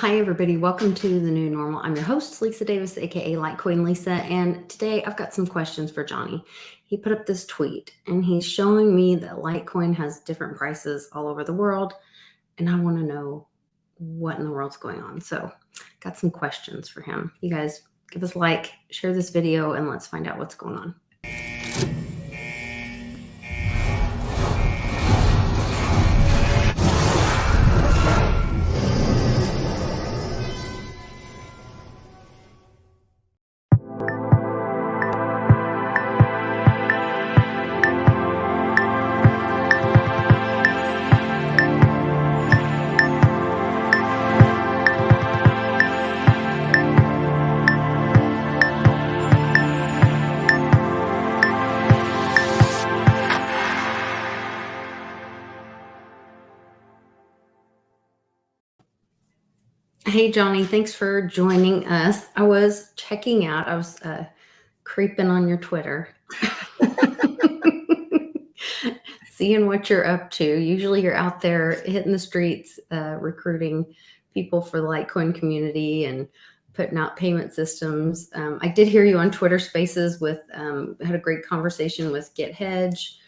Hi, everybody. Welcome to the new normal. I'm your host, Lisa Davis, aka Litecoin Lisa. And today I've got some questions for Johnny. He put up this tweet and he's showing me that Litecoin has different prices all over the world. And I want to know what in the world's going on. So, got some questions for him. You guys give us a like, share this video, and let's find out what's going on. Hey, Johnny, thanks for joining us. I was checking out, I was creeping on your Twitter, seeing what you're up to. Usually you're out there hitting the streets, recruiting people for the Litecoin community and putting out payment systems. I did hear you on Twitter Spaces with, had a great conversation with Get Hedge.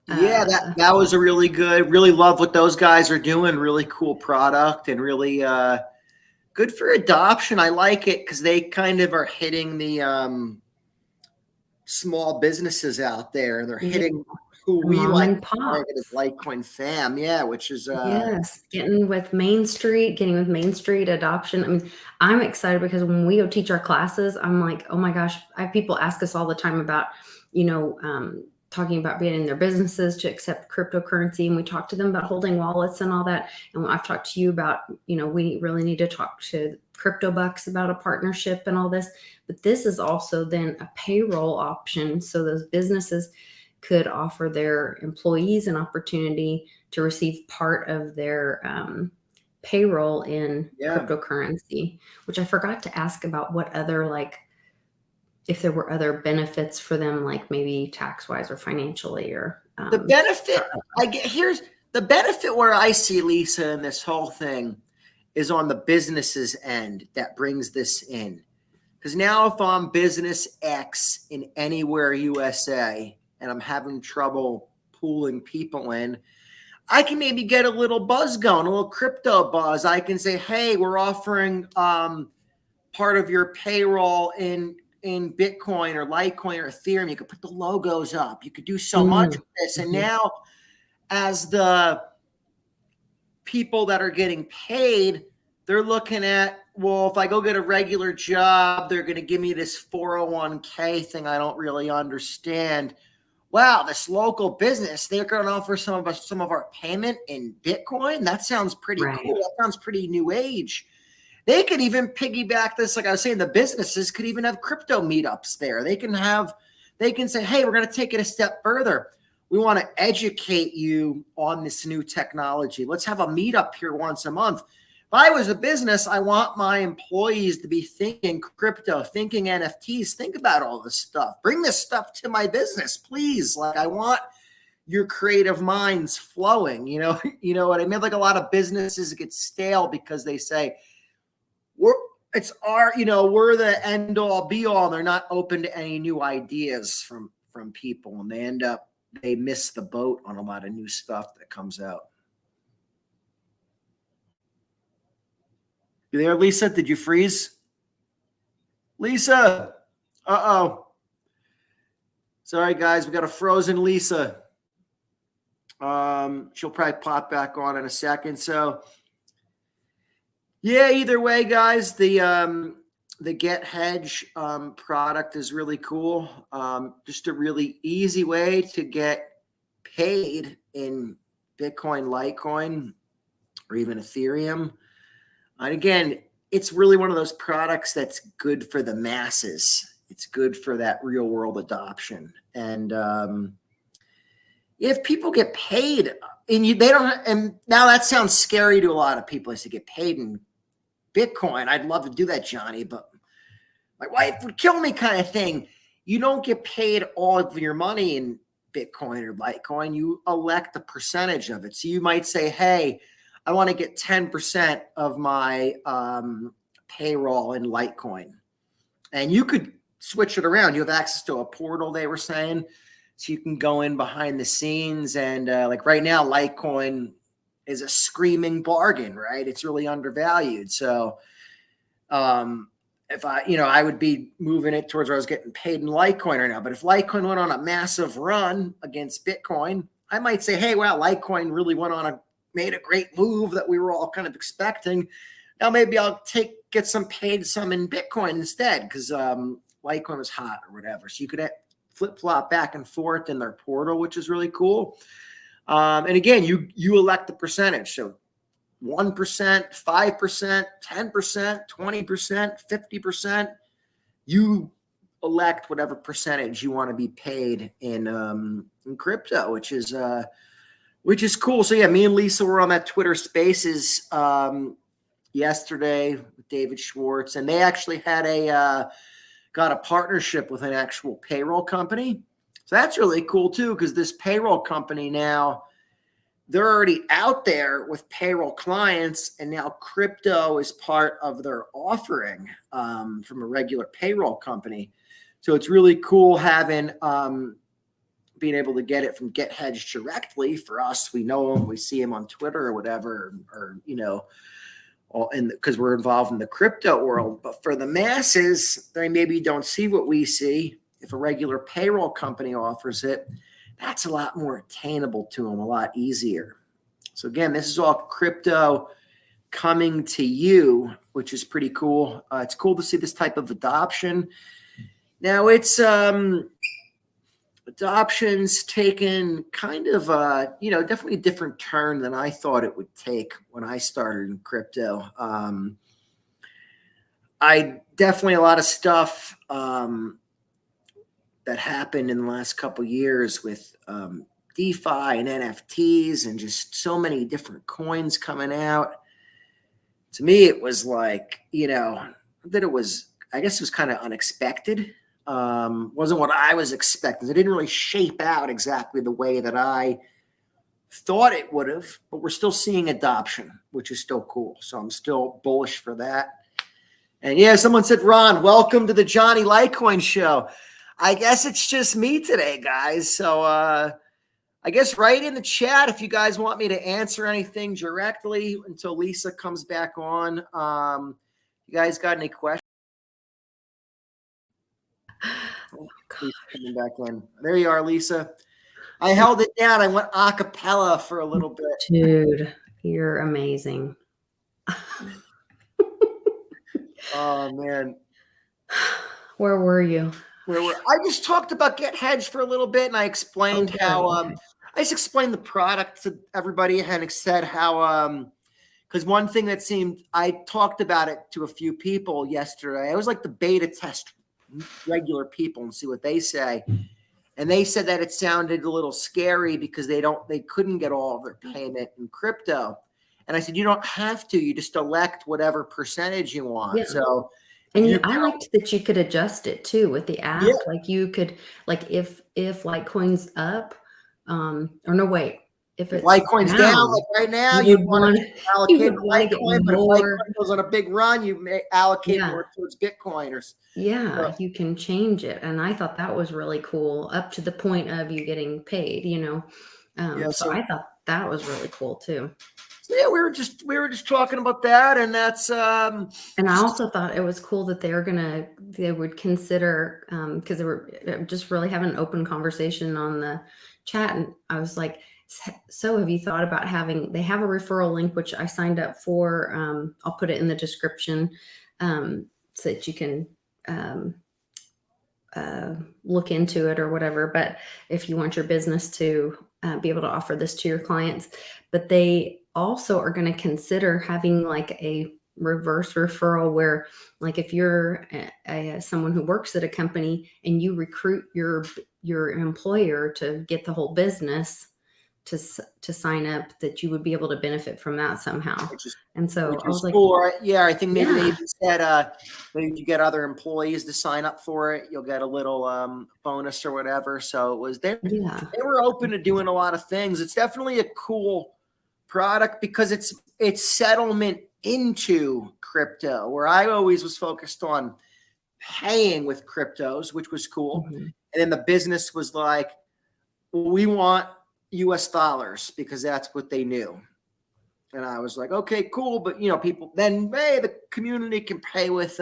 Yeah, that was a really good, really love what those guys are doing. Really cool product and really good for adoption. I like it because they kind of are hitting the small businesses out there, and they're hitting who we like targeted Litecoin fam. Yeah, which is yes, getting with Main Street adoption. I mean, I'm excited because when we go teach our classes, I'm like, oh my gosh, I have people ask us all the time about, talking about being in their businesses to accept cryptocurrency. And we talk to them about holding wallets and all that. And I've talked to you about, we really need to talk to Crypto Bucks about a partnership and all this. But this is also then a payroll option. So those businesses could offer their employees an opportunity to receive part of their payroll in cryptocurrency, which I forgot to ask about what other, if there were other benefits for them, like maybe tax-wise or financially, or the benefit here's the benefit where I see, Lisa, in this whole thing is on the business's end that brings this in. Because now if I'm business X in anywhere USA and I'm having trouble pulling people in, I can maybe get a little buzz going, a little crypto buzz. I can say, hey, we're offering part of your payroll in Bitcoin or Litecoin or Ethereum. You could put the logos up. You could do so much with this. And now as the people that are getting paid, they're looking at, well, if I go get a regular job, they're going to give me this 401k thing I don't really understand. Wow, this local business, they're going to offer some of our payment in Bitcoin. That sounds pretty cool. That sounds pretty new age. They could even piggyback this. Like I was saying, the businesses could even have crypto meetups there. They can say, hey, we're going to take it a step further. We want to educate you on this new technology. Let's have a meetup here once a month. If I was a business, I want my employees to be thinking crypto, thinking NFTs, think about all this stuff. Bring this stuff to my business, please. I want your creative minds flowing. You know what I mean? Like a lot of businesses get stale because they say, we're the end all be all. And they're not open to any new ideas from people. And they miss the boat on a lot of new stuff that comes out. You there, Lisa? Did you freeze? Lisa. Uh-oh. Sorry, guys. We got a frozen Lisa. She'll probably pop back on in a second. So, yeah, either way, guys, the Get Hedge product is really cool. Just a really easy way to get paid in Bitcoin, Litecoin, or even Ethereum. And again, it's really one of those products that's good for the masses. It's good for that real world adoption. And if people get paid and now that sounds scary to a lot of people is to get paid in Bitcoin. I'd love to do that, Johnny, but my wife would kill me kind of thing. You don't get paid all of your money in Bitcoin or Litecoin. You elect a percentage of it. So you might say, hey, I want to get 10% of my payroll in Litecoin. And you could switch it around. You have access to a portal, they were saying. So you can go in behind the scenes. And like right now, Litecoin is a screaming bargain, right? It's really undervalued. So if I would be moving it towards where I was getting paid in Litecoin right now. But if Litecoin went on a massive run against Bitcoin, I might say, hey, wow, Litecoin really made a great move that we were all kind of expecting. Now maybe I'll get paid some in Bitcoin instead because Litecoin was hot or whatever. So you could flip-flop back and forth in their portal, which is really cool. And again, you elect the percentage. So 1%, 5%, 10%, 20%, 50%. You elect whatever percentage you want to be paid in crypto, which is cool. So yeah, me and Lisa were on that Twitter Spaces yesterday with David Schwartz, and they actually had got a partnership with an actual payroll company. So that's really cool too, because this payroll company now, they're already out there with payroll clients, and now crypto is part of their offering from a regular payroll company. So it's really cool having being able to get it from Get Hedge directly for us. We know him, we see him on Twitter or whatever, or because we're involved in the crypto world. But for the masses, they maybe don't see what we see. If a regular payroll company offers it, that's a lot more attainable to them, a lot easier. So again, this is all crypto coming to you, which is pretty cool. It's cool to see this type of adoption. Now it's adoption's taken kind of definitely a different turn than I thought it would take when I started in crypto. I definitely a lot of stuff that happened in the last couple of years with DeFi and NFTs and just so many different coins coming out. To me, it was like, that it was, I guess it was kind of unexpected. Wasn't what I was expecting. It didn't really shape out exactly the way that I thought it would have, but we're still seeing adoption, which is still cool. So I'm still bullish for that. And yeah, someone said, Ron, welcome to the Johnny Litecoin show. I guess it's just me today, guys. So I guess write in the chat if you guys want me to answer anything directly until Lisa comes back on. You guys got any questions? Oh, coming back in. There you are, Lisa. I held it down. I went a cappella for a little bit. Dude, you're amazing. Oh, man. Where were you? I just talked about Get Hedge for a little bit, and I explained I just explained the product to everybody and said how because one thing that I talked about it to a few people yesterday. I was like the beta test regular people and see what they say. And they said that it sounded a little scary because they couldn't get all of their payment in crypto. And I said, you don't have to, you just elect whatever percentage you want. Yeah. So I liked that you could adjust it too with the app. Yeah. Like you could, like if Litecoin's up, or no, wait. If Litecoin's down, like right now, you want to allocate Litecoin, but if Litecoin goes on a big run, you may allocate more towards Bitcoin or you can change it. And I thought that was really cool, up to the point of you getting paid, so I thought that was really cool too. So yeah, we were just talking about that, and that's and I also thought it was cool that they would consider because they were just really having an open conversation on the chat, and I was like, so have you thought about they have a referral link, which I signed up for. I'll put it in the description so that you can look into it or whatever. But if you want your business to be able to offer this to your clients, but they also are going to consider having like a reverse referral where, like, if you're someone who works at a company and you recruit your employer to get the whole business to sign up, that you would be able to benefit from that somehow. And so I was like, cool. Right? I think maybe they even said maybe you get other employees to sign up for it, you'll get a little bonus or whatever. So it was they were open to doing a lot of things. It's definitely a cool product because it's settlement into crypto, where I always was focused on paying with cryptos, which was cool. Mm-hmm. And then the business was like, we want US dollars because that's what they knew. And I was like, okay, cool. But, people then, hey, the community can pay with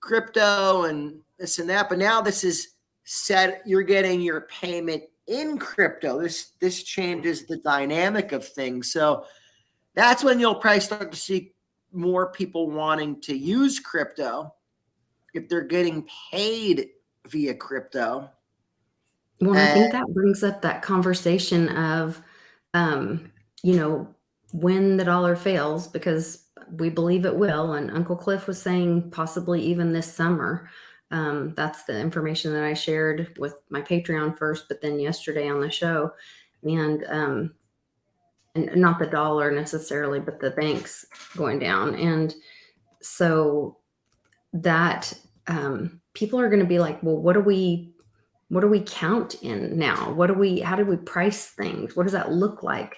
crypto and this and that. But now this is set. You're getting your payment in crypto. This changes the dynamic of things. So that's when you'll probably start to see more people wanting to use crypto if they're getting paid via crypto. Well, I think that brings up that conversation of, when the dollar fails, because we believe it will. And Uncle Cliff was saying possibly even this summer. That's the information that I shared with my Patreon first, but then yesterday on the show. And not the dollar necessarily, but the banks going down. And so that people are going to be like, well, what do we count in now? How do we price things? What does that look like?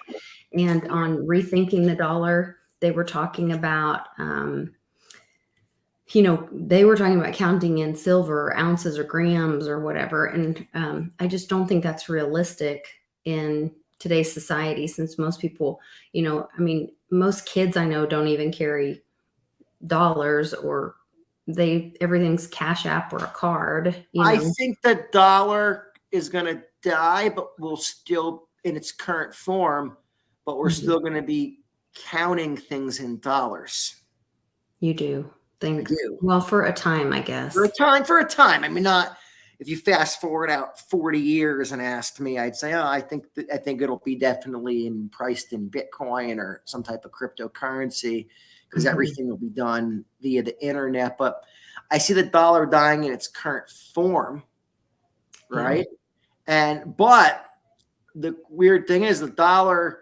And on Rethinking the Dollar, they were talking about, they were talking about counting in silver or ounces or grams or whatever. And I just don't think that's realistic in today's society, since most people, most kids I know don't even carry dollars, or everything's Cash App or a card. I think the dollar is going to die, but will still in its current form, but we're still going to be counting things in dollars. You do. I do. Well, for a time, I guess. For a time. I mean, not if you fast forward out 40 years and asked me, I'd say, I think it'll be definitely priced in Bitcoin or some type of cryptocurrency, because everything will be done via the internet. But I see the dollar dying in its current form, right? But the weird thing is the dollar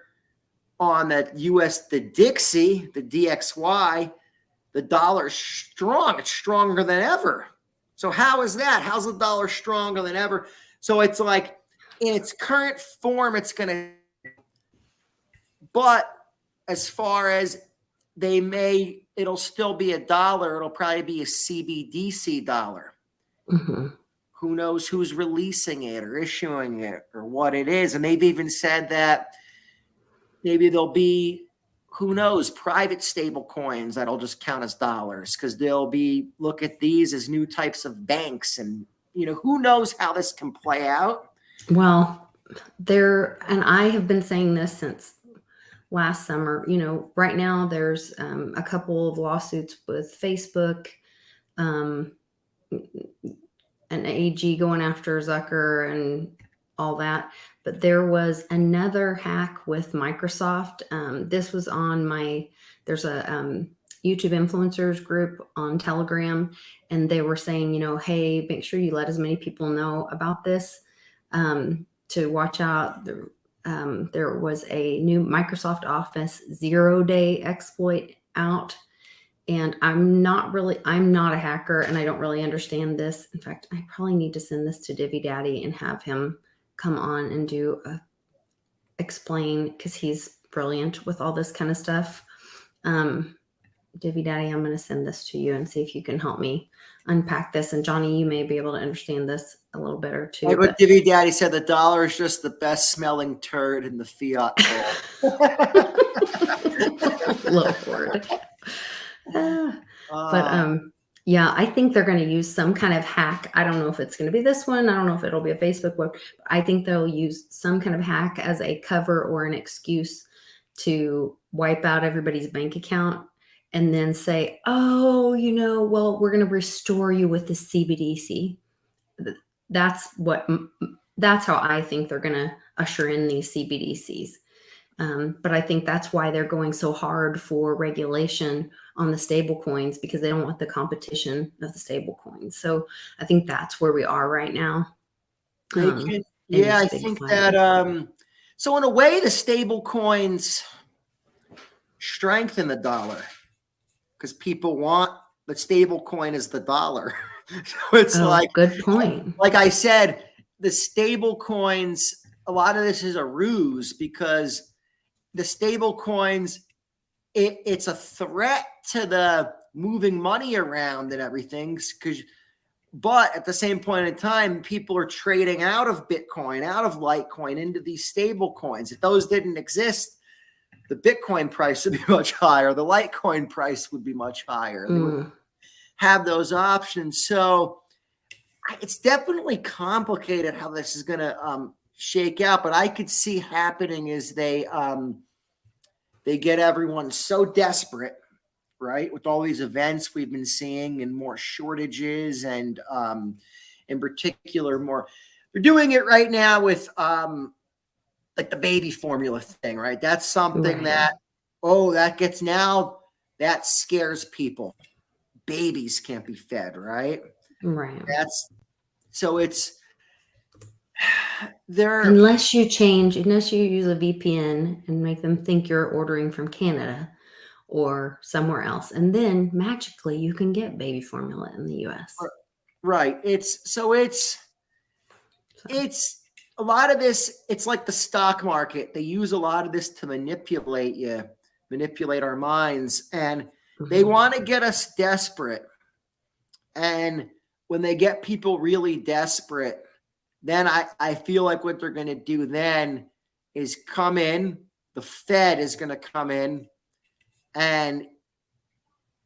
on the the DXY, the dollar's strong. It's stronger than ever. So how is that? How's the dollar stronger than ever? So it's like in its current form, it's going to, but as far as it'll still be a dollar. It'll probably be a CBDC dollar. Mm-hmm. Who knows who's releasing it or issuing it or what it is. And they've even said that maybe there'll be, who knows, private stable coins that'll just count as dollars, because they'll look at these as new types of banks. And, who knows how this can play out. Well, and I have been saying this since last summer, right now there's a couple of lawsuits with Facebook, an AG going after Zucker and all that. But there was another hack with Microsoft. This was on there's a YouTube influencers group on Telegram, and they were saying, hey, make sure you let as many people know about this to watch out. There was a new Microsoft Office 0-day exploit out, and I'm not a hacker, and I don't really understand this. In fact, I probably need to send this to Divvy Daddy and have him come on and explain, because he's brilliant with all this kind of stuff. Divvy Daddy, I'm going to send this to you and see if you can help me unpack this. And Johnny, you may be able to understand this a little better too. Like what Divvy Daddy said, the dollar is just the best smelling turd in the fiat bowl. Little word. Yeah, I think they're going to use some kind of hack. I don't know if it's going to be this one. I don't know if it'll be a Facebook web. I think they'll use some kind of hack as a cover or an excuse to wipe out everybody's bank account and then say, oh, well, we're going to restore you with the CBDC. That's how I think they're going to usher in these CBDCs. But I think that's why they're going so hard for regulation on the stable coins, because they don't want the competition of the stable coins. So I think that's where we are right now. I think that so in a way the stable coins strengthen the dollar, because people want the stable coin as the dollar. So it's good point. Like I said, the stable coins, a lot of this is a ruse, because the stable coins, it's a threat to the moving money around and everything, but at the same point in time, people are trading out of Bitcoin, out of Litecoin into these stable coins. If those didn't exist, the Bitcoin price would be much higher. The Litecoin price would be much higher. They would have those options. So it's definitely complicated how this is going to shake out, but I could see happening is they get everyone so desperate, right? With all these events we've been seeing and more shortages, and in particular, they're doing it right now with like the baby formula thing, right? That's something that scares people. Babies can't be fed, right? Right. It's there. Unless you use a VPN and make them think you're ordering from Canada or somewhere else, and then magically you can get baby formula in the US. Right. It's a lot of this. It's like the stock market. They use a lot of this to manipulate our minds, and they want to get us desperate. And when they get people really desperate, then I feel like what they're going to do then is come in. The Fed is going to come in and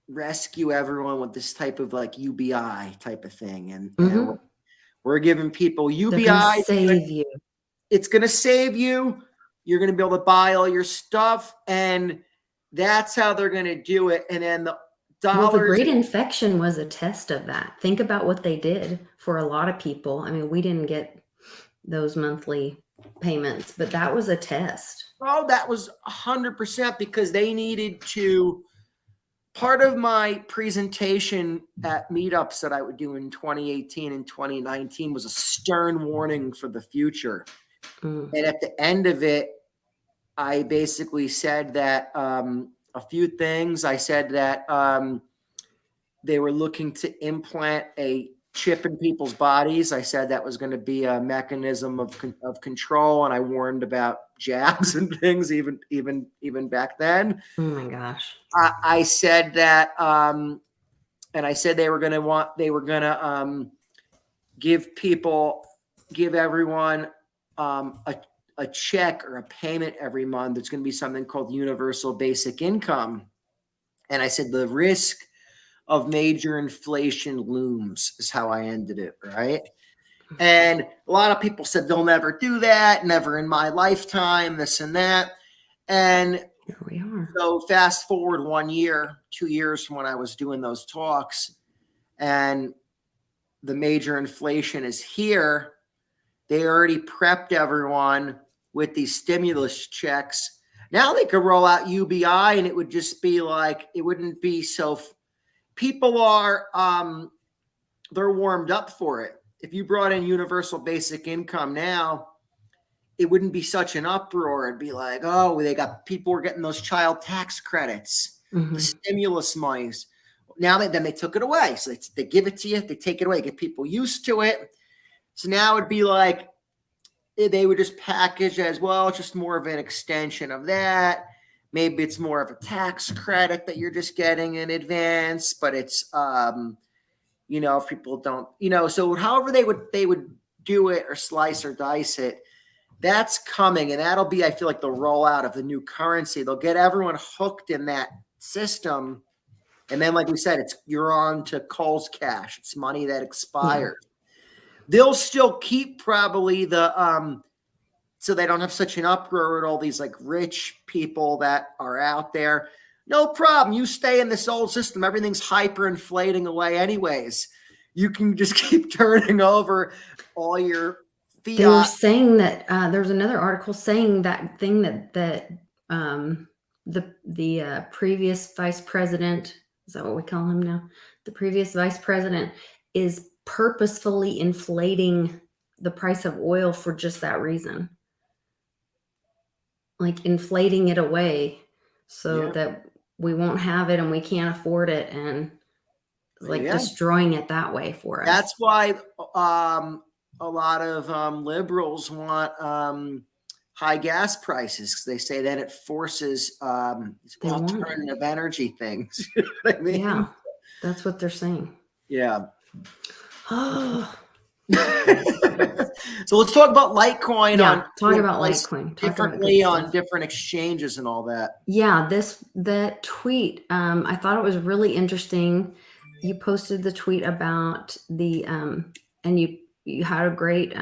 rescue everyone with this type of like UBI type of thing. And we're giving people UBI. Save you. It's going to save you. You're going to be able to buy all your stuff. And that's how they're going to do it. And then the Great Infection was a test of that. Think about what they did for a lot of people. I mean, we didn't get those monthly payments, but that was a test. Oh, that was 100% because they needed to. Part of my presentation at meetups that I would do in 2018 and 2019 was a stern warning for the future. And at the end of it, I basically said that a few things. I said that they were looking to implant a chip in people's bodies. I said that was going to be a mechanism of control, and I warned about jabs and things even back then. Oh my gosh! I said that, and I said they were going to give everyone a check or a payment every month. It's going to be something called universal basic income. And I said the risk of major inflation looms is how I ended it, right? And a lot of people said they'll never do that, never in my lifetime, this and that. And here we are. So fast forward 1 year, 2 years from when I was doing those talks, and the major inflation is here. They already prepped everyone with these stimulus checks. Now they could roll out UBI, and it would just be like, it wouldn't be so. People are, they're warmed up for it. If you brought in universal basic income now, it wouldn't be such an uproar. It'd be like, oh, people were getting those child tax credits, the stimulus monies. Now then they took it away. So they give it to you, they take it away, get people used to it. So now it'd be like, they would just package as well. It's just more of an extension of that. Maybe it's more of a tax credit that you're just getting in advance, but it's, if people don't, so however they would do it or slice or dice it, that's coming. And that'll be, I feel like, the rollout of the new currency. They'll get everyone hooked in that system. And then, like we said, you're on to Cole's cash. It's money that expires. They'll still keep probably so they don't have such an uproar with all these like rich people that are out there. No problem. You stay in this old system. Everything's hyperinflating away anyways. You can just keep turning over all your fiat. They were saying that there's another article saying that thing that the previous vice president, is that what we call him now? The previous vice president is purposefully inflating the price of oil for just that reason. Like inflating it away so that we won't have it and we can't afford it, and like destroying it that way for us. That's why a lot of liberals want high gas prices, because they say then it forces alternative energy things. You know what I mean? Yeah, that's what they're saying. Yeah. Oh. So let's talk about Litecoin. Yeah, talk about Litecoin. Talk about good differently stuff. on different exchanges and all that. Yeah, that tweet, I thought it was really interesting. You posted the tweet about the and you had a great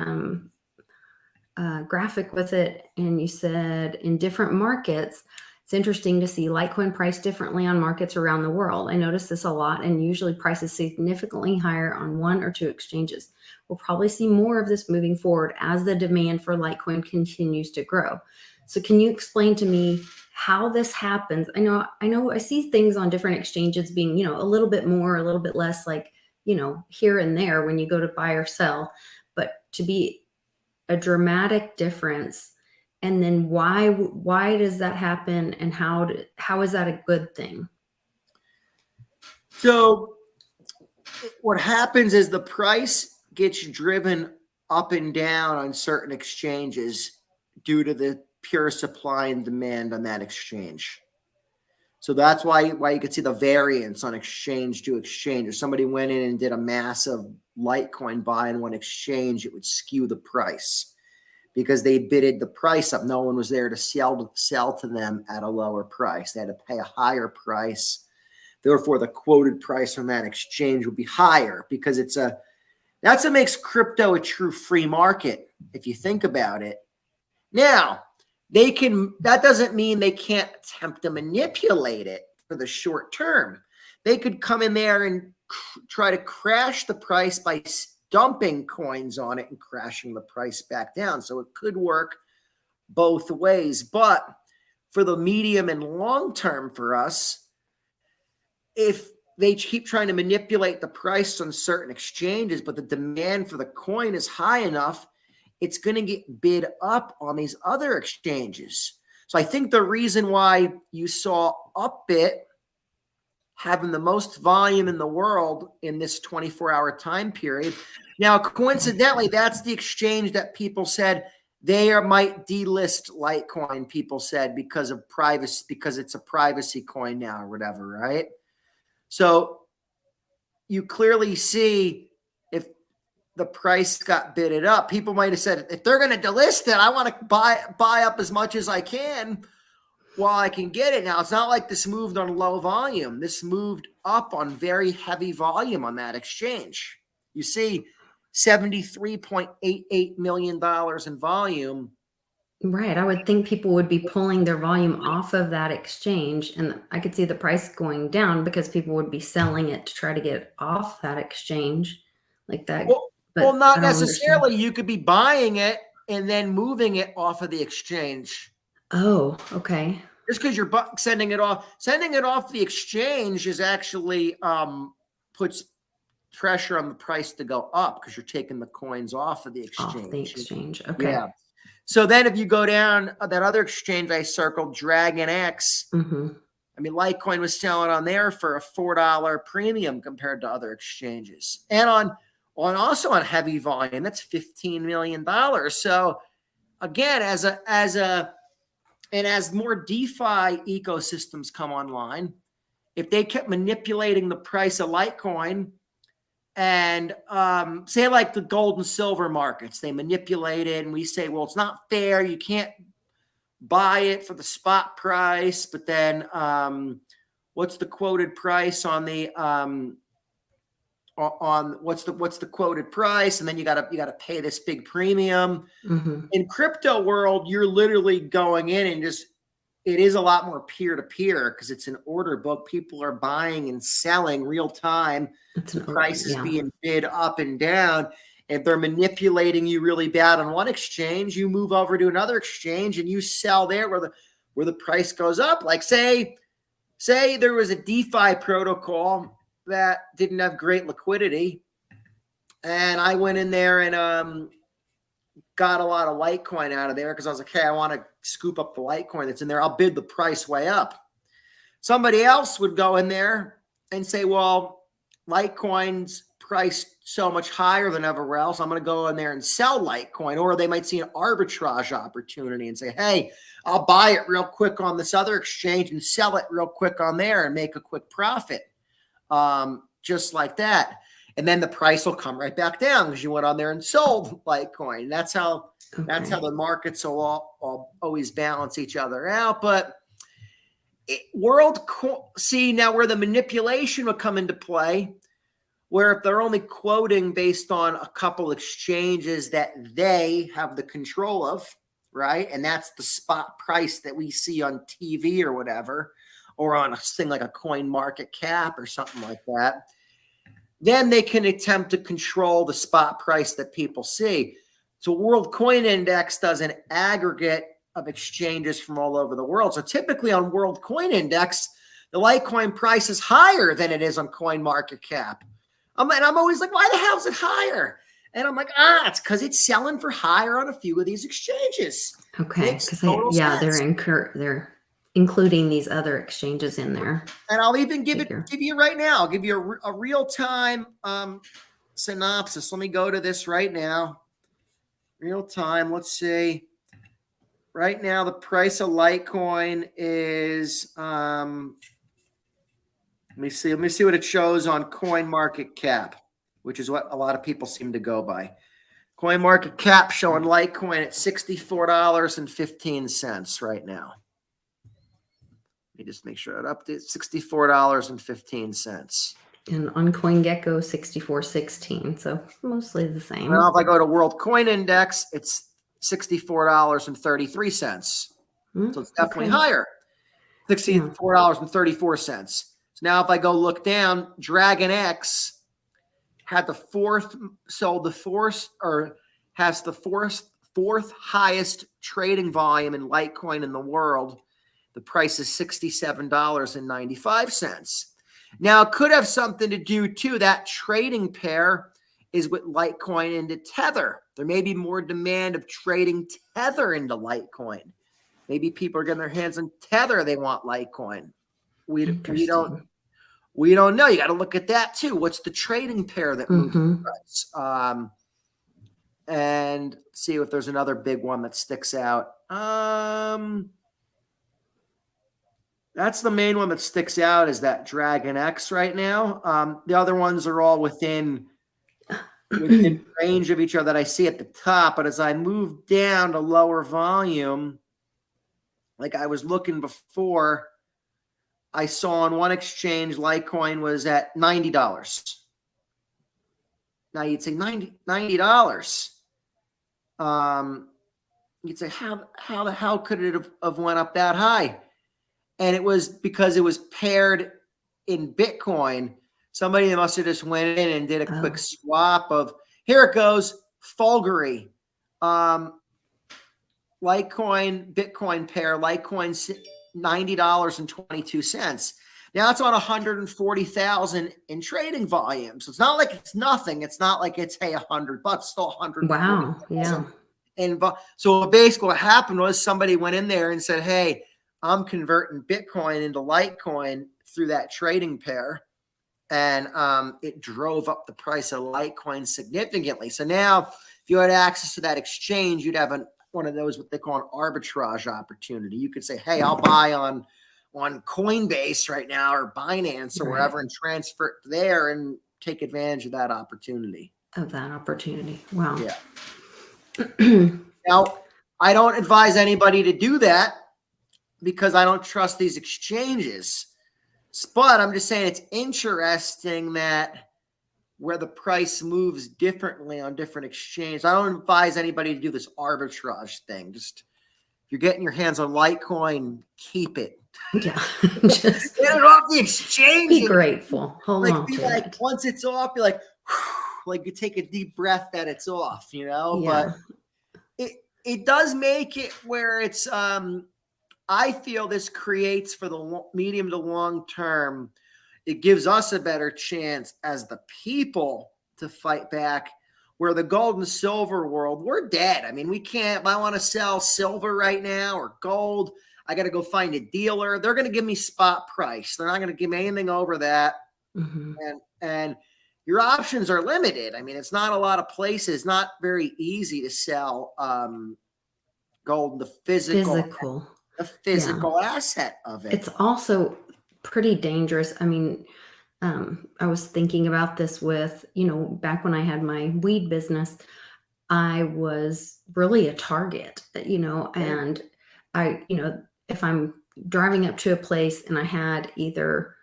graphic with it, and you said in different markets, it's interesting to see Litecoin priced differently on markets around the world. I notice this a lot, and usually prices significantly higher on one or two exchanges. We'll probably see more of this moving forward as the demand for Litecoin continues to grow. So can you explain to me how this happens? I know I see things on different exchanges being, you know, a little bit more, a little bit less, like, you know, here and there when you go to buy or sell, but to be a dramatic difference. And then why does that happen, and how is that a good thing? So what happens is the price gets driven up and down on certain exchanges due to the pure supply and demand on that exchange. So that's why you could see the variance on exchange to exchange. If somebody went in and did a massive Litecoin buy in one exchange, it would skew the price because they bidded the price up. No one was there to sell to them at a lower price. They had to pay a higher price. Therefore, the quoted price on that exchange would be higher because that's what makes crypto a true free market, if you think about it. Now, that doesn't mean they can't attempt to manipulate it for the short term. They could come in there and try to crash the price by dumping coins on it and crashing the price back down. So it could work both ways. But for the medium and long term for us, if they keep trying to manipulate the price on certain exchanges, but the demand for the coin is high enough, it's going to get bid up on these other exchanges. So I think the reason why you saw Upbit having the most volume in the world in this 24-hour time period. Now, coincidentally, that's the exchange that people said they might delist Litecoin, people said, because of privacy, because it's a privacy coin now or whatever, right? So you clearly see if the price got bidded up, people might have said, if they're going to delist it, I want to buy up as much as I can while I can get it. Now, it's not like this moved on low volume. This moved up on very heavy volume on that exchange. You see $73.88 million in volume. Right. I would think people would be pulling their volume off of that exchange, and I could see the price going down because people would be selling it to try to get it off that exchange like that. Well, not necessarily. You could be buying it and then moving it off of the exchange. Oh, okay. Just because you're sending it off the exchange is actually puts pressure on the price to go up because you're taking the coins off of the exchange. Off the exchange. Okay. Yeah. So then if you go down that other exchange I circled, Dragon X, I mean, Litecoin was selling on there for a $4 premium compared to other exchanges. And also on heavy volume, that's $15 million. So again, as more DeFi ecosystems come online, if they kept manipulating the price of Litecoin and say like the gold and silver markets, they manipulate it and we say, well, it's not fair. You can't buy it for the spot price, but then what's the quoted price on the what's the quoted price, and then you gotta pay this big premium. In crypto world, you're literally going in and it is a lot more peer-to-peer because it's an order book. People are buying and selling real time. The price is being bid up and down. If they're manipulating you really bad on one exchange, you move over to another exchange and you sell there where the price goes up. Like say there was a DeFi protocol that didn't have great liquidity, and I went in there and got a lot of Litecoin out of there because I was like, hey, I want to scoop up the Litecoin that's in there. I'll bid the price way up. Somebody else would go in there and say, well, Litecoin's price so much higher than everywhere else. I'm going to go in there and sell Litecoin, or they might see an arbitrage opportunity and say, hey, I'll buy it real quick on this other exchange and sell it real quick on there and make a quick profit. Just like that. And then the price will come right back down because you went on there and sold Litecoin. That's how the markets will all always balance each other out. But see now where the manipulation will come into play, where if they're only quoting based on a couple exchanges that they have the control of, right? And that's the spot price that we see on TV or whatever, or on a thing like a coin market cap or something like that, then they can attempt to control the spot price that people see. So World Coin Index does an aggregate of exchanges from all over the world. So typically on World Coin Index, the Litecoin price is higher than it is on Coin Market Cap. And I'm always like, why the hell is it higher? And I'm like, it's because it's selling for higher on a few of these exchanges. Okay, because they're including these other exchanges in there. And I'll even give you right now. I'll give you a real-time synopsis. Let me go to this right now. Real time. Let's see. Right now, the price of Litecoin is. Let me see what it shows on Coin Market Cap, which is what a lot of people seem to go by. Coin Market Cap showing Litecoin at $64.15 right now. Let me just make sure that updates. $64.15. And on CoinGecko, 64.16. So mostly the same. Now, if I go to World Coin Index, it's $64.33. So it's definitely higher. $64.34. So now if I go look down, Dragon X had the fourth highest trading volume in Litecoin in the world. The price is $67.95. Now, it could have something to do, too. That trading pair is with Litecoin into Tether. There may be more demand of trading Tether into Litecoin. Maybe people are getting their hands on Tether. They want Litecoin. We don't know. You got to look at that, too. What's the trading pair that moves the price? And see if there's another big one that sticks out. That's the main one that sticks out, is that Dragon X right now. The other ones are all within range of each other that I see at the top. But as I move down to lower volume, like I was looking before, I saw on one exchange Litecoin was at $90. Now you'd say $90. You'd say, how the hell could it have went up that high? And it was because it was paired in Bitcoin. Somebody must have just went in and did a quick swap of, here it goes, Fulgery. Litecoin, Bitcoin pair, Litecoin $90.22. Now it's on 140,000 in trading volume. So it's not like it's nothing. It's not like it's, hey, $100, still 100. Wow. Yeah. And so basically what happened was somebody went in there and said, hey, I'm converting Bitcoin into Litecoin through that trading pair. And it drove up the price of Litecoin significantly. So now if you had access to that exchange, you'd have one of those, what they call an arbitrage opportunity. You could say, hey, I'll buy on Coinbase right now or Binance or wherever and transfer it there and take advantage of that opportunity. Wow. Yeah. Now, I don't advise anybody to do that because I don't trust these exchanges. But I'm just saying it's interesting that where the price moves differently on different exchanges. I don't advise anybody to do this arbitrage thing. Just if you're getting your hands on Litecoin, keep it. Yeah. Just get it off the exchange. Be grateful. Hold on to it. Once it's off, you're like, like you take a deep breath that it's off, Yeah. But it does make it where it's I feel this creates for the medium to long term, it gives us a better chance as the people to fight back. Where the gold and silver world, we're dead. I mean, we can't, if I want to sell silver right now or gold, I got to go find a dealer. They're going to give me spot price. They're not going to give me anything over that. And your options are limited. I mean, it's not a lot of places, not very easy to sell gold, the physical Yeah. asset of it. It's also pretty dangerous. I mean, I was thinking about this with, back when I had my weed business, I was really a target, Yeah. and if I'm driving up to a place and I had either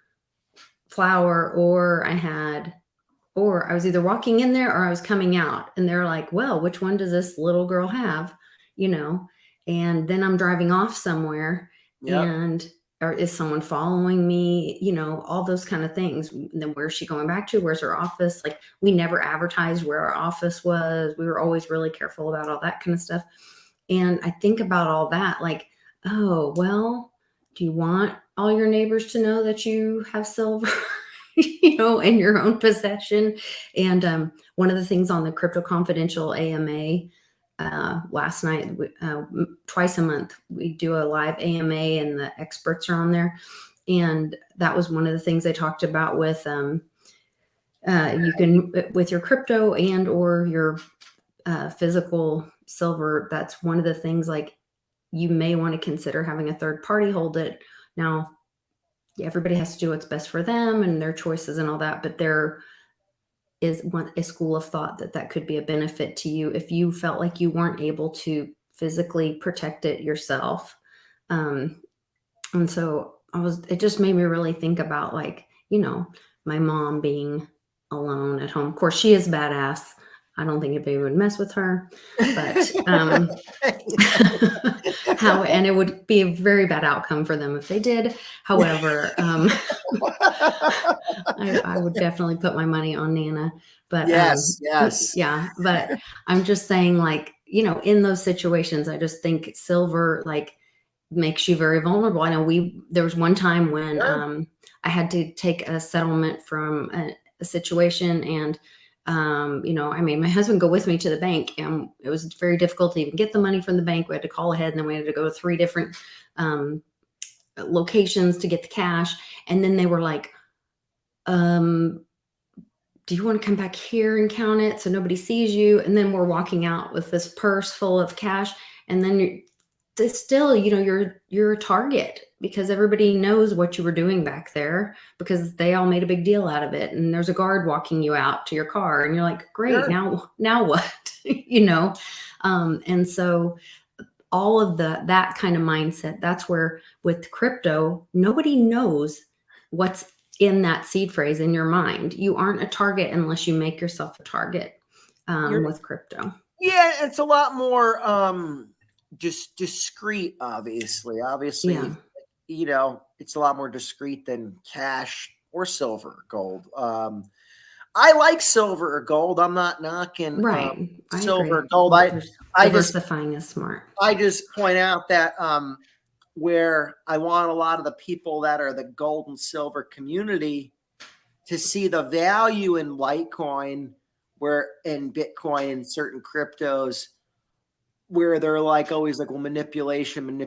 flour or I was either walking in there or I was coming out, and they're like, well, which one does this little girl have? You know, and then I'm driving off somewhere, Yep. and or is someone following me? All those kind of things. And then where's she going back to? Where's her office? Like, we never advertised where our office was. We were always really careful about all that kind of stuff. And I think about all that, like, oh, well, do you want all your neighbors to know that you have silver? In your own possession. And one of the things on the Crypto Confidential AMA last night, twice a month, we do a live AMA and the experts are on there. And that was one of the things they talked about with you can, with your crypto and or your physical silver, that's one of the things, like, you may want to consider having a third party hold it. Now, everybody has to do what's best for them and their choices and all that, but there is a school of thought that could be a benefit to you if you felt like you weren't able to physically protect it yourself. And so it just made me really think about, like, my mom being alone at home. Of course, she is badass. I don't think anybody would mess with her, but and it would be a very bad outcome for them if they did. However, I would definitely put my money on Nana. But yes. yeah. But I'm just saying, like, in those situations, I just think silver, like, makes you very vulnerable. I know there was one time when Sure. I had to take a settlement from a situation, and I made my husband go with me to the bank, and it was very difficult to even get the money from the bank. We had to call ahead, and then we had to go to 3 different locations to get the cash. And then they were like, do you want to come back here and count it so nobody sees you? And then we're walking out with this purse full of cash, and then it's still, you're a target because everybody knows what you were doing back there because they all made a big deal out of it. And there's a guard walking you out to your car, and you're like, great, Sure. now what? And so all of that kind of mindset, that's where with crypto, nobody knows what's in that seed phrase in your mind. You aren't a target unless you make yourself a target with crypto. Yeah, it's a lot more just discreet, obviously. Yeah. It's a lot more discreet than cash or silver or gold. I like silver or gold. I'm not knocking Right. I silver or agree. gold. Diversifying is smart. I just point out that where I want a lot of the people that are the gold and silver community to see the value in Litecoin, where in Bitcoin and certain cryptos, where they're like always like, well, manipulation, and the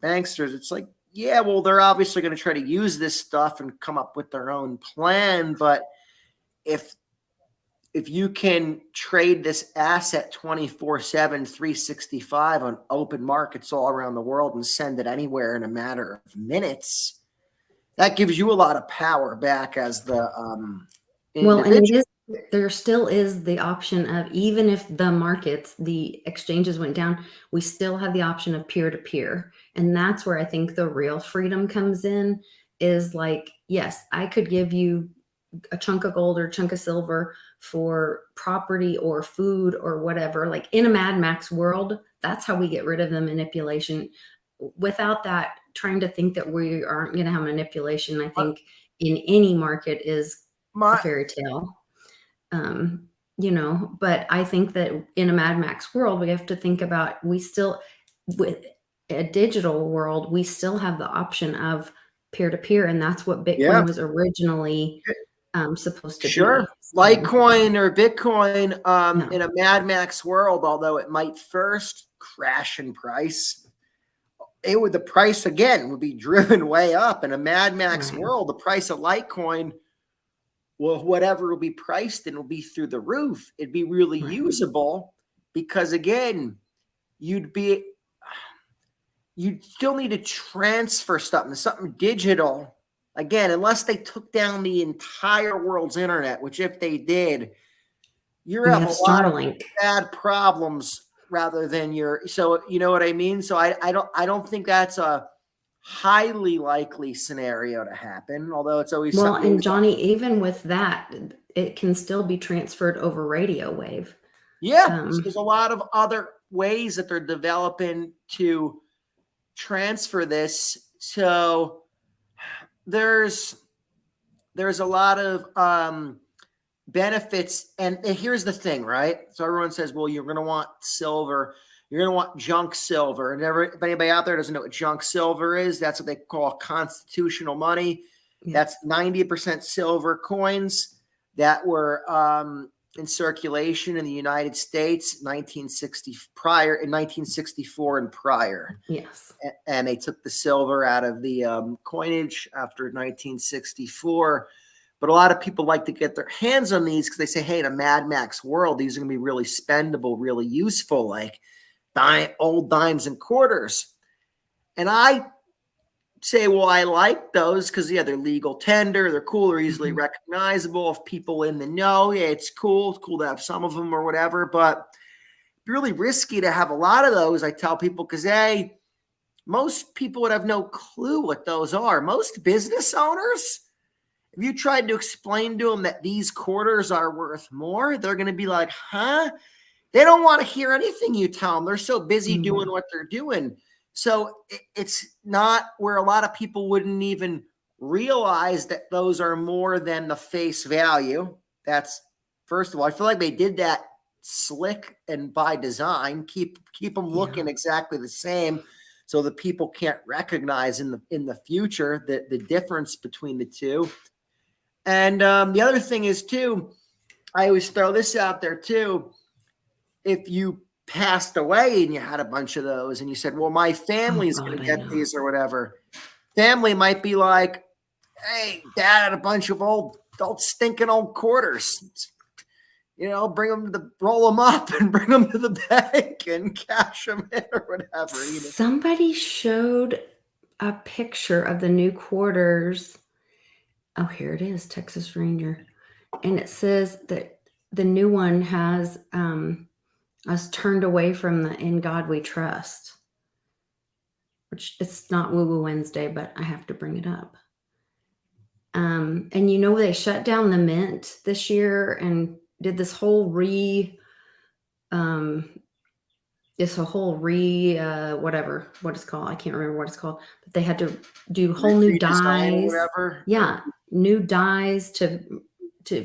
banksters. It's like, yeah, well, they're obviously going to try to use this stuff and come up with their own plan. But if you can trade this asset 24/7, 365 on open markets all around the world and send it anywhere in a matter of minutes, that gives you a lot of power back as the Well, individual. and there still is the option of, even if the exchanges went down, we still have the option of peer-to-peer. And that's where I think the real freedom comes in, is like, yes, I could give you a chunk of gold or a chunk of silver for property or food or whatever. Like, in a Mad Max world, that's how we get rid of the manipulation. Without that, trying to think that we aren't going to have manipulation, I think, in any market is a fairy tale. But I think that in a Mad Max world, we have to think about, with a digital world, we still have the option of peer-to-peer, and that's what Bitcoin was originally supposed to be. Sure. Litecoin or Bitcoin in a Mad Max world, although it might first crash in price, the price again would be driven way up. In a Mad Max Right. world, the price of Litecoin, well, whatever will be priced in will be through the roof. It'd be really Right. usable because again, you'd still need to transfer something digital. Again, unless they took down the entire world's internet, which if they did, you have a lot of Starlink. bad problems rather than so you know what I mean? So I don't think that's a highly likely scenario to happen, although it's always Well, something. and Johnny, even with that, it can still be transferred over radio wave. Yeah, so there's a lot of other ways that they're developing to transfer this. So there's a lot of benefits. And here's the thing, right? So everyone says, well, you're going to want silver. You're going to want junk silver. And if anybody out there doesn't know what junk silver is, that's what they call constitutional money. Yeah. That's 90% silver coins that were in circulation in the United States in 1964 and prior. Yes. And they took the silver out of the coinage after 1964. But a lot of people like to get their hands on these because they say, hey, in a Mad Max world, these are going to be really spendable, really useful, like old dimes and quarters. And I say, well, I like those because, yeah, they're legal tender. They're cool. They're easily recognizable. If people in the know, yeah, it's cool. It's cool to have some of them or whatever. But it's really risky to have a lot of those, I tell people, because, hey, most people would have no clue what those are. Most business owners, if you tried to explain to them that these quarters are worth more, they're going to be like, huh? They don't want to hear anything you tell them. They're so busy doing what they're doing. So it's not where a lot of people wouldn't even realize that those are more than the face value. That's, first of all, I feel like they did that slick and by design, keep them looking exactly the same so that people can't recognize in the future the difference between the two. And the other thing is, too, I always throw this out there, too. If you passed away and you had a bunch of those and you said, well, my family's going to get these or whatever, family might be like, hey, dad had a bunch of old stinking old quarters. You know, roll them up and bring them to the bank and cash them in or whatever. You know? Somebody showed a picture of the new quarters. Oh, here it is, Texas Ranger. And it says that the new one has us turned away from the In God We Trust, which it's not Woo Woo Wednesday, but I have to bring it up. And you know, they shut down the mint this year and did this whole whatever what it's called. I can't remember what it's called, but they had to do whole new dyes. Whatever. Yeah, new dyes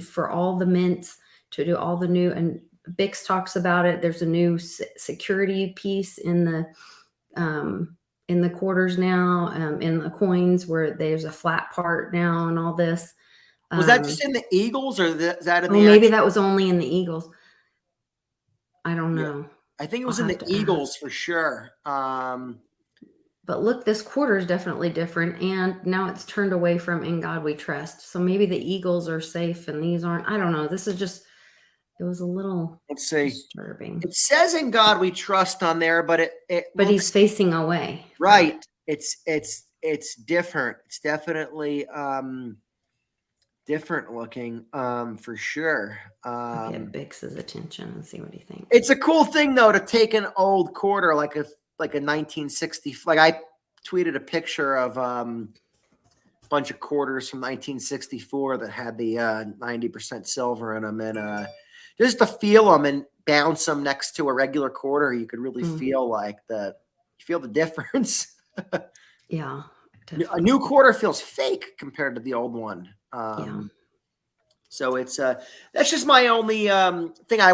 for all the mints, to do all the new, and Bix talks about it. There's a new security piece in the quarters now, in the coins where there's a flat part now and all this. Was that just in the Eagles or is that in the maybe that was only in the Eagles. I don't know. I think it was in the Eagles for sure. But look, this quarter is definitely different, and now it's turned away from In God We Trust. So maybe the Eagles are safe and these aren't. I don't know. This is just, it was a little disturbing. It says In God We Trust on there, but but he's facing away. Right. It's different. It's definitely different looking for sure. Get Bix's attention and see what he thinks. It's a cool thing though to take an old quarter like a 1960. Like I tweeted a picture of bunch of quarters from 1964 that had the 90% silver in them, and just to feel them and bounce them next to a regular quarter, you could really feel like the difference. Yeah, definitely. A new quarter feels fake compared to the old one. So it's that's just my only thing. I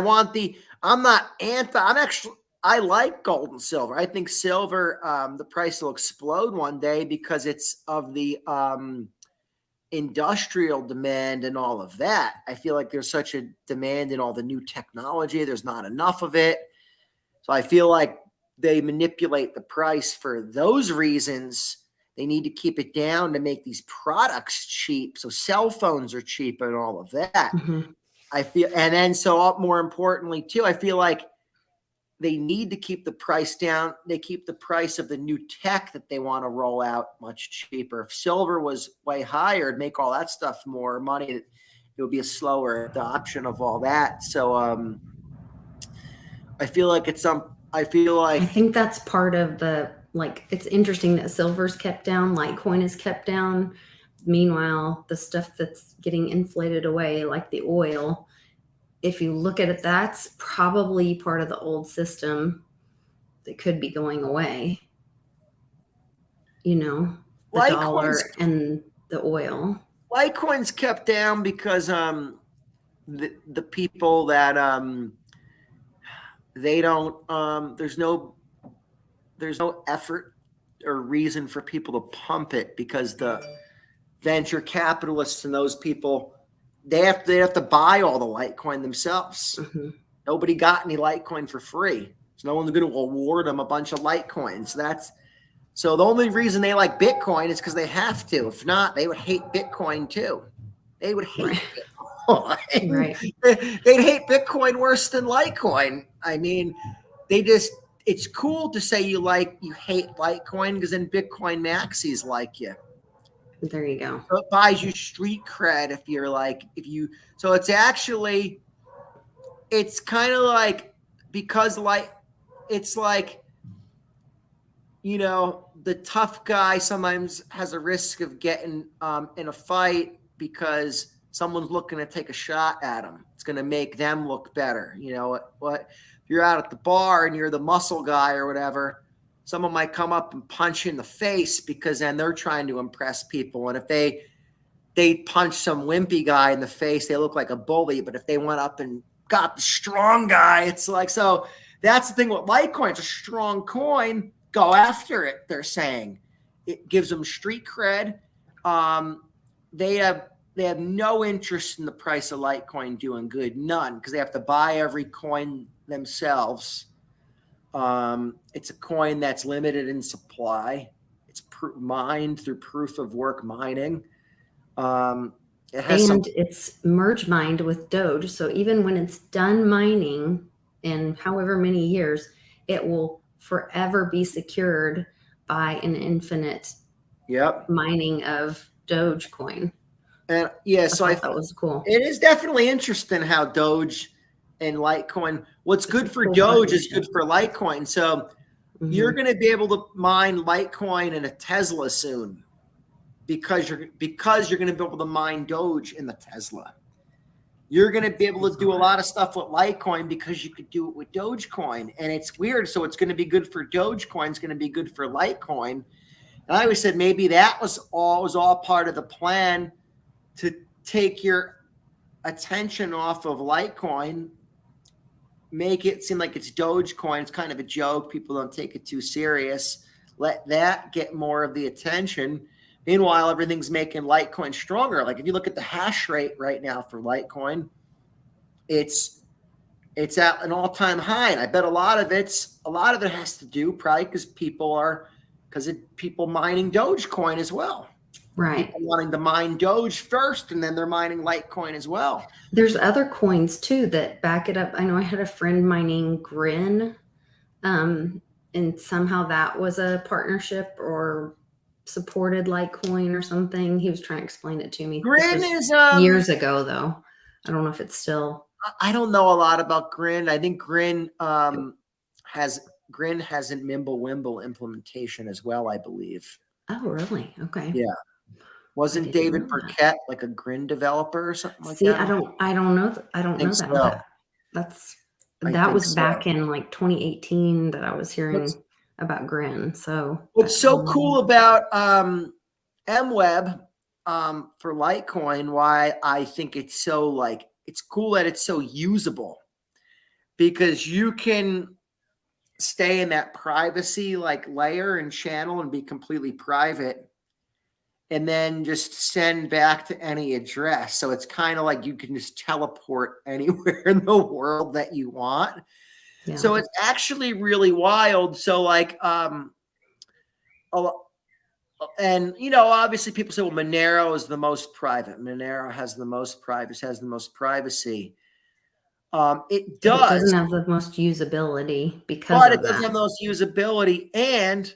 like gold and silver. I think silver, the price will explode one day because it's of the industrial demand and all of that. I feel like there's such a demand in all the new technology. There's not enough of it. So I feel like they manipulate the price for those reasons. They need to keep it down to make these products cheap. So cell phones are cheap and all of that. Mm-hmm. I feel, and then so more importantly too, I feel like they need to keep the price down. They keep the price of the new tech that they want to roll out much cheaper. If silver was way higher, it'd make all that stuff more money. It would be a slower adoption of all that. So I feel like I think that's part of the, like, it's interesting that silver's kept down, Litecoin is kept down. Meanwhile, the stuff that's getting inflated away, like the oil, if you look at it, that's probably part of the old system that could be going away. You know, the dollar and the oil. Litecoin's kept down because the people that they don't there's no effort or reason for people to pump it, because the venture capitalists and those people, they have to buy all the Litecoin themselves. Mm-hmm. Nobody got any Litecoin for free, so no one's going to award them a bunch of Litecoins. So the only reason they like Bitcoin is because they have to. If not, they would hate Bitcoin too. They would hate Bitcoin. Right. They'd hate Bitcoin worse than Litecoin. I mean, it's cool to say you hate Litecoin, because then Bitcoin maxis like you. There you go. So it buys you street cred so it's kind of like, because it's like, the tough guy sometimes has a risk of getting in a fight because someone's looking to take a shot at him. It's going to make them look better. What if you're out at the bar and you're the muscle guy or whatever, someone might come up and punch you in the face, because then they're trying to impress people. And if they punch some wimpy guy in the face, they look like a bully. But if they went up and got the strong guy, it's like, so that's the thing with Litecoin. It's a strong coin. Go after it, they're saying. It gives them street cred. They have no interest in the price of Litecoin doing good. None, because they have to buy every coin themselves. It's a coin that's limited in supply. It's mined through proof of work mining. It's merge mined with Doge. So even when it's done mining in however many years, it will forever be secured by an infinite mining of Dogecoin. And so I thought that was cool. It is definitely interesting how Doge and Litecoin, what's good for Doge is good for Litecoin. So you're going to be able to mine Litecoin in a Tesla soon, because you're going to be able to mine Doge in the Tesla. You're going to be able to do a lot of stuff with Litecoin because you could do it with Dogecoin. And it's weird. So it's going to be good for Dogecoin. It's going to be good for Litecoin. And I always said maybe that was all part of the plan to take your attention off of Litecoin, make it seem like it's Dogecoin. It's kind of a joke. People don't take it too serious. Let that get more of the attention. Meanwhile, everything's making Litecoin stronger. Like if you look at the hash rate right now for Litecoin, it's at an all-time high. And I bet a lot of it has to do probably because people mining Dogecoin as well. Right. People wanting to mine Doge first, and then they're mining Litecoin as well. There's other coins too that back it up. I know I had a friend mining Grin, and somehow that was a partnership or supported Litecoin or something. He was trying to explain it to me. Grin is years ago though. I don't know if it's still. I don't know a lot about Grin. I think Grin has a Mimblewimble implementation as well, I believe. Oh, really? Okay. Yeah. Wasn't David Burkett like a Grin developer or something like that? See, I don't know. I don't know that. That was back in like 2018 that I was hearing about Grin. So what's so cool about MWEB for Litecoin, why I think it's so it's cool that it's so usable, because you can stay in that privacy layer and channel and be completely private, and then just send back to any address. So it's kind of like you can just teleport anywhere in the world that you want. Yeah. So it's actually really wild. So like, and obviously people say, well, Monero is the most private. Monero has the most privacy. It But it doesn't does, have the most usability because but of it doesn't that. have the most usability. And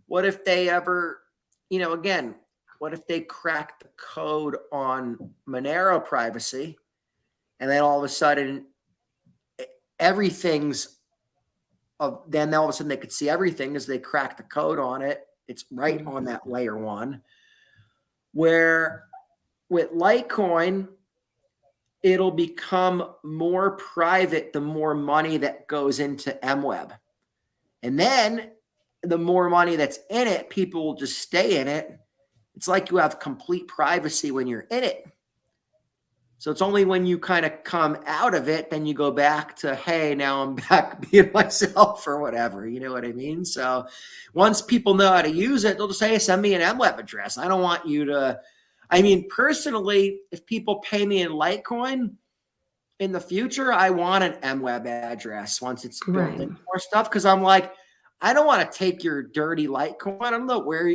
what if they ever, again, what if they crack the code on Monero privacy, and then all of a sudden everything's then all of a sudden they could see everything as they crack the code on it. It's right on that layer one. Where with Litecoin, it'll become more private the more money that goes into MWEB. And then the more money that's in it, people will just stay in it. It's like you have complete privacy when you're in it. So it's only when you kind of come out of it, then you go back to, hey, now I'm back being myself or whatever. You know what I mean? So once people know how to use it, they'll just say, hey, send me an MWEB address. I don't want you to, personally, if people pay me in Litecoin in the future, I want an MWEB address once it's built in more stuff. Cause I'm like, I don't want to take your dirty Litecoin. I don't know where,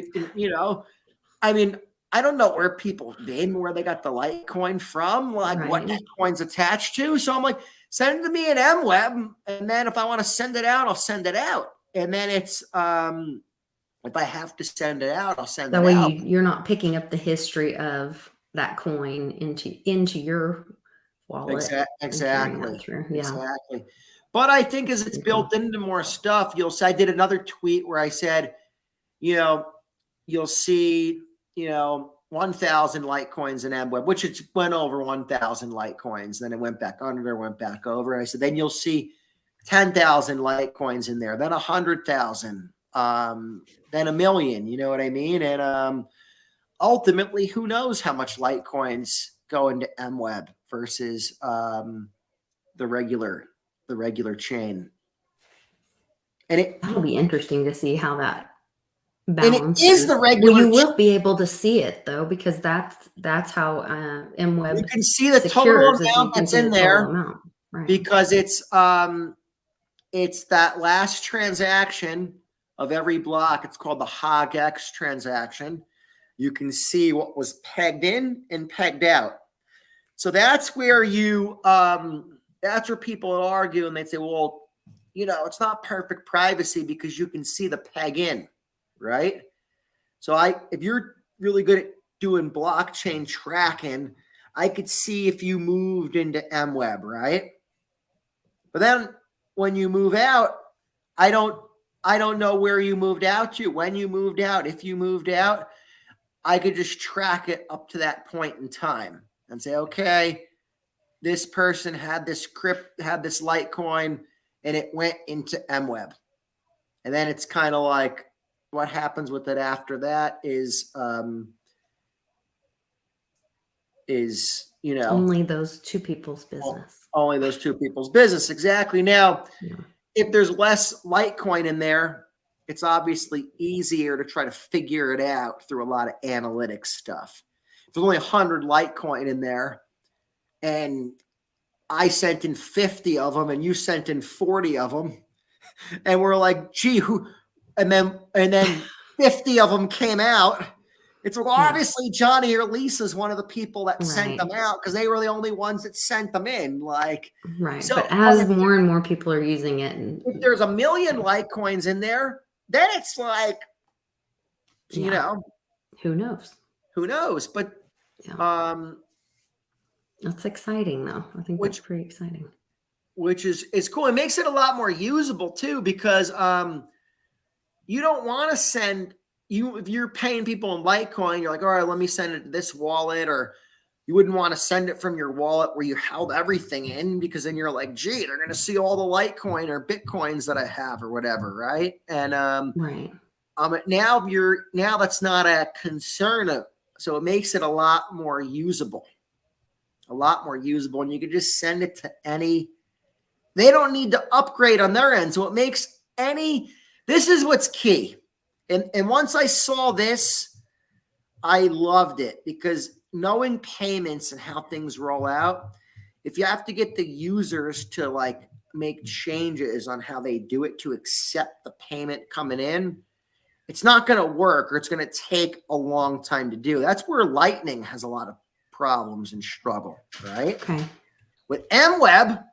I don't know where people been, where they got the Litecoin from, like what that coin's attached to. So I'm like, send it to me in MWEB. And then if I want to send it out, I'll send it out. And then it's, if I have to send it out, I'll send it out. That way you're not picking up the history of that coin into your wallet. Exactly. Yeah. Exactly. But I think as it's built into more stuff, you'll see, I did another tweet where I said, you'll see, 1,000 Litecoins in MWEB, which it went over 1,000 Litecoins. Then it went back under, went back over. And I said, then you'll see 10,000 Litecoins in there, then 100,000, then 1 million. You know what I mean? And ultimately, who knows how much Litecoins go into MWEB versus the regular chain. And that'll be interesting to see how that balances. And it is the regular. Well, you will be able to see it though, because that's how MWEB. You can see the total amount that's in there, because it's that last transaction of every block. It's called the HOGX transaction. You can see what was pegged in and pegged out. So that's where that's where people argue, and they say, well, it's not perfect privacy because you can see the peg in, right? So if you're really good at doing blockchain tracking, I could see if you moved into MWEB, right? But then when you move out, I don't know where you moved out to, when you moved out. If you moved out, I could just track it up to that point in time and say, okay, this person had this Litecoin and it went into MWEB. And then it's kind of like, what happens with it after that is only those two people's business. Only those two people's business. Exactly. Now, if there's less Litecoin in there, it's obviously easier to try to figure it out through a lot of analytics stuff. If there's only 100 Litecoin in there and I sent in 50 of them and you sent in 40 of them, and we're like, gee, and then 50 of them came out. It's like, well, obviously Johnny or Lisa is one of the people that sent them out because they were the only ones that sent them in. So, but as more and more people are using it, and if there's 1 million Litecoins in there, then it's like, who knows? Who knows? But that's exciting, though. I think that's pretty exciting. Which is cool. It makes it a lot more usable too, because you don't want to send if you're paying people in Litecoin, you're like, all right, let me send it to this wallet, or you wouldn't want to send it from your wallet where you held everything in, because then you're like, gee, they're going to see all the Litecoin or Bitcoins that I have or whatever, right? And now that's not a concern, so it makes it a lot more usable, and you can just send it to any. They don't need to upgrade on their end. So it makes this is what's key. And once I saw this, I loved it, because knowing payments and how things roll out, if you have to get the users to make changes on how they do it to accept the payment coming in, it's not going to work, or it's going to take a long time to do. That's where Lightning has a lot of problems and struggle, right? Okay. With MWEB,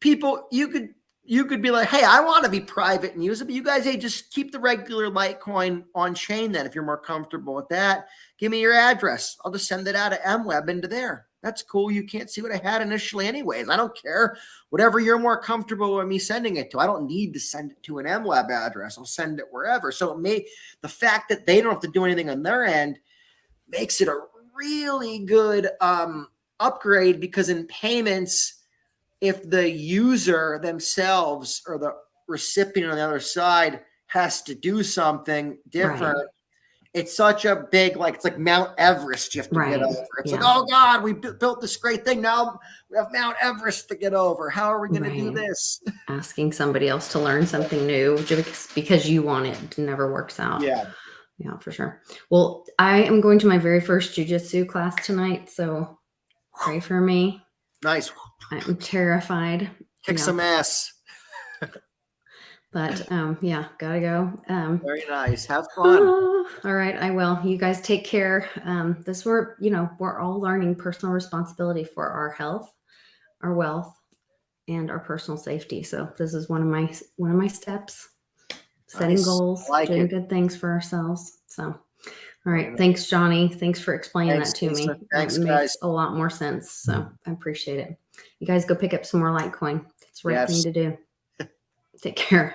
people, you could be like, hey, I want to be private and use it, but you guys, hey, just keep the regular Litecoin on chain then if you're more comfortable with that. Give me your address. I'll just send it out of MWEB into there. That's cool. You can't see what I had initially anyways. I don't care. Whatever you're more comfortable with me sending it to. I don't need to send it to an MWEB address. I'll send it wherever. So the fact that they don't have to do anything on their end makes it a really good upgrade, because in payments, if the user themselves or the recipient on the other side has to do something different, right, it's such a big, like, it's like Mount Everest you have to get over. It's like, oh God, we built this great thing. Now we have Mount Everest to get over. How are we going to do this? Asking somebody else to learn something new because you want it never works out. Yeah. Yeah, for sure. Well, I am going to my very first jujitsu class tonight, so pray for me. Nice. I'm terrified. Kick some ass. But yeah, gotta go. Very nice. Have fun. All right, I will. You guys take care. We're all learning personal responsibility for our health, our wealth, and our personal safety. So this is one of my steps. Setting goals, doing good things for ourselves. So, all right. Thanks, Johnny. Thanks for explaining that to me. Thanks, it makes guys. a lot more sense. So I appreciate it. You guys go pick up some more Litecoin. It's the right thing to do. Take care.